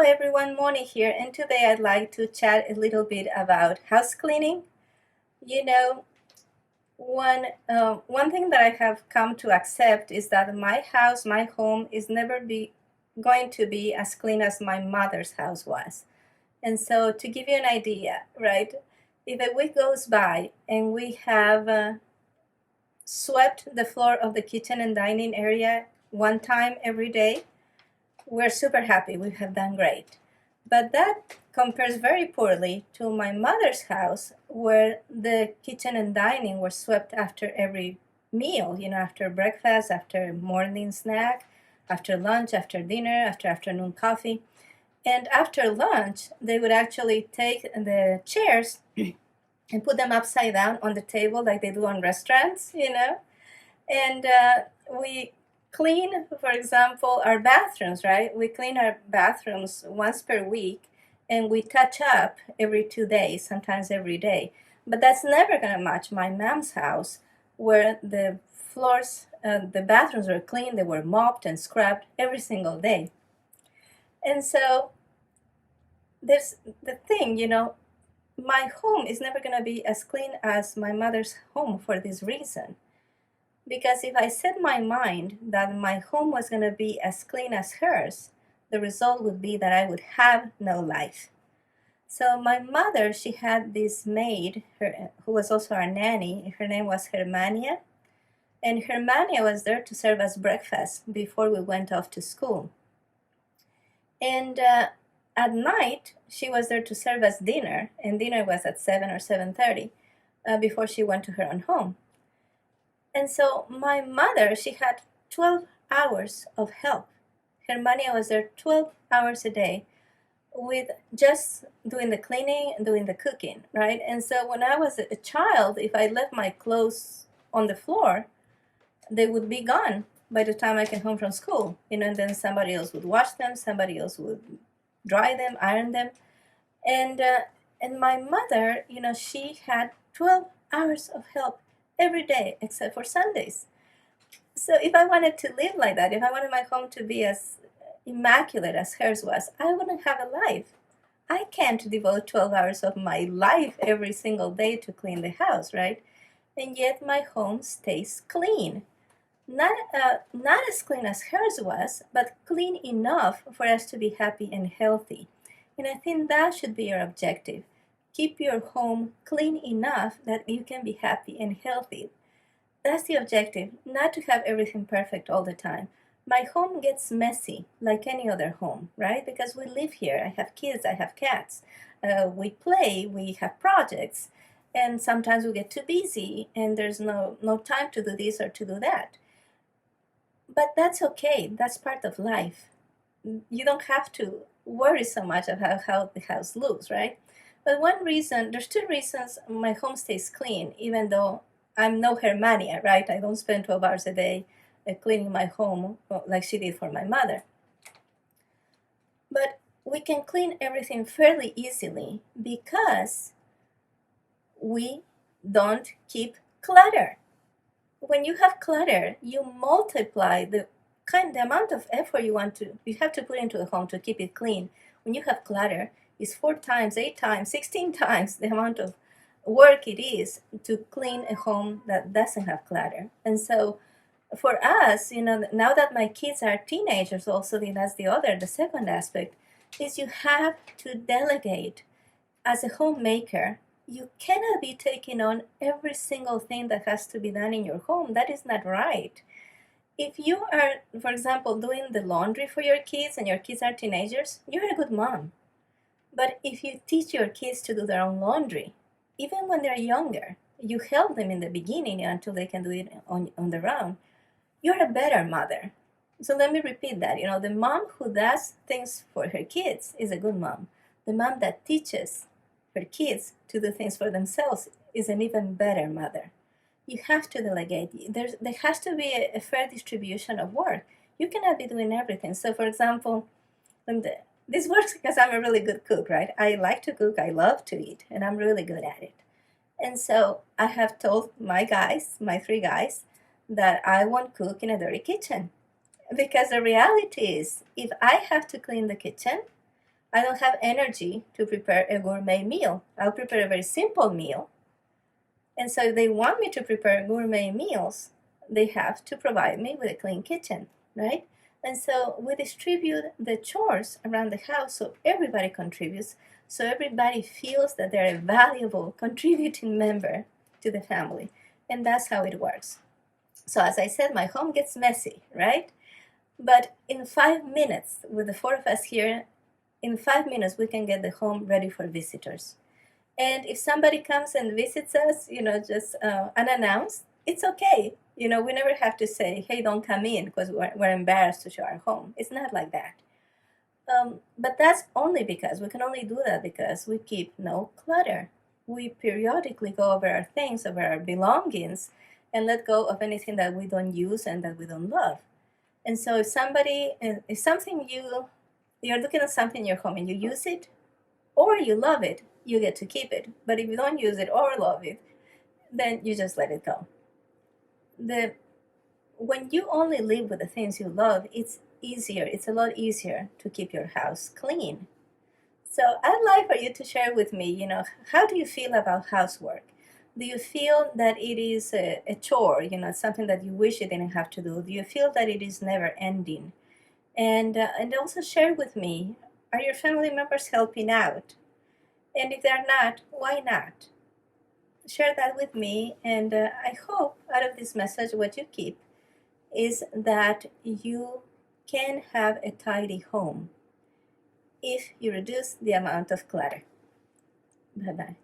Hello everyone, Moni here, and today I'd like to chat a little bit about house cleaning. You know, one thing that I have come to accept is that my house, my home, is never be going to be as clean as my mother's house was. And so, to give you an idea, right? If a week goes by and we have swept the floor of the kitchen and dining area one time every day, we're super happy. We have done great. But that compares very poorly to my mother's house, where the kitchen and dining were swept after every meal, after breakfast, after morning snack, after lunch, after dinner, after afternoon coffee. And after lunch, they would actually take the chairs and put them upside down on the table like they do on restaurants. And we clean, for example, our bathrooms, right? We clean our bathrooms once per week, and we touch up every 2 days, sometimes every day. But that's never going to match my mom's house, where the floors, the bathrooms were clean, they were mopped and scrubbed every single day. And so there's the thing, my home is never going to be as clean as my mother's home for this reason. Because if I set my mind that my home was going to be as clean as hers, the result would be that I would have no life. So my mother, she had this maid, who was also our nanny. Her name was Germania. And Germania was there to serve us breakfast before we went off to school. And at night, she was there to serve us dinner, and dinner was at 7 or 7:30 before she went to her own home. And so my mother, she had 12 hours of help. Germania was there 12 hours a day with just doing the cleaning and doing the cooking, right? And so when I was a child, if I left my clothes on the floor, they would be gone by the time I came home from school. And then somebody else would wash them, somebody else would dry them, iron them. And my mother, she had 12 hours of help every day except for Sundays. So if I wanted to live like that, if I wanted my home to be as immaculate as hers was, I wouldn't have a life. I can't devote 12 hours of my life every single day to clean the house, right? And yet my home stays clean. Not as clean as hers was, but clean enough for us to be happy and healthy. And I think that should be your objective. Keep your home clean enough that you can be happy and healthy. That's the objective, not to have everything perfect all the time. My home gets messy like any other home, right? Because we live here. I have kids, I have cats. We play, we have projects, and sometimes we get too busy and there's no time to do this or to do that. But that's okay. That's part of life. You don't have to worry so much about how the house looks, right? But there's two reasons my home stays clean, even though I'm no Germania, right? I don't spend 12 hours a day cleaning my home like she did for my mother. But we can clean everything fairly easily because we don't keep clutter. When you have clutter, you multiply the amount of effort you have to put into a home to keep it clean. When you have clutter, it's 4 times, 8 times, 16 times the amount of work it is to clean a home that doesn't have clutter. And so for us, now that my kids are teenagers also, that's the second aspect, is you have to delegate. As a homemaker, you cannot be taking on every single thing that has to be done in your home. That is not right. If you are, for example, doing the laundry for your kids and your kids are teenagers, you're a good mom. But if you teach your kids to do their own laundry, even when they're younger, you help them in the beginning until they can do it on their own, you're a better mother. So let me repeat that. The mom who does things for her kids is a good mom. The mom that teaches her kids to do things for themselves is an even better mother. You have to delegate. There has to be a fair distribution of work. You cannot be doing everything. So, for example, this works because I'm a really good cook, right? I like to cook, I love to eat, and I'm really good at it. And so I have told my 3 guys, that I won't cook in a dirty kitchen. Because the reality is, if I have to clean the kitchen, I don't have energy to prepare a gourmet meal. I'll prepare a very simple meal. And so if they want me to prepare gourmet meals, they have to provide me with a clean kitchen, right? And so we distribute the chores around the house so everybody contributes, so everybody feels that they're a valuable contributing member to the family. And that's how it works. So as I said, my home gets messy, right? But in 5 minutes, with the four of us here, in 5 minutes we can get the home ready for visitors. And if somebody comes and visits us, just unannounced, it's okay. We never have to say, hey, don't come in, because we're embarrassed to show our home. It's not like that. But that's only because, we can only do that because we keep no clutter. We periodically go over our things, over our belongings, and let go of anything that we don't use and that we don't love. And so if something you're looking at something in your home and you use it or you love it, you get to keep it. But if you don't use it or love it, then you just let it go. When you only live with the things you love, it's a lot easier to keep your house clean. So I'd like for you to share with me, how do you feel about housework? Do you feel that it is a chore, something that you wish you didn't have to do? Do you feel that it is never ending? And also share with me, are your family members helping out? And if they're not, why not? Share that with me, and I hope out of this message what you keep is that you can have a tidy home if you reduce the amount of clutter. Bye-bye.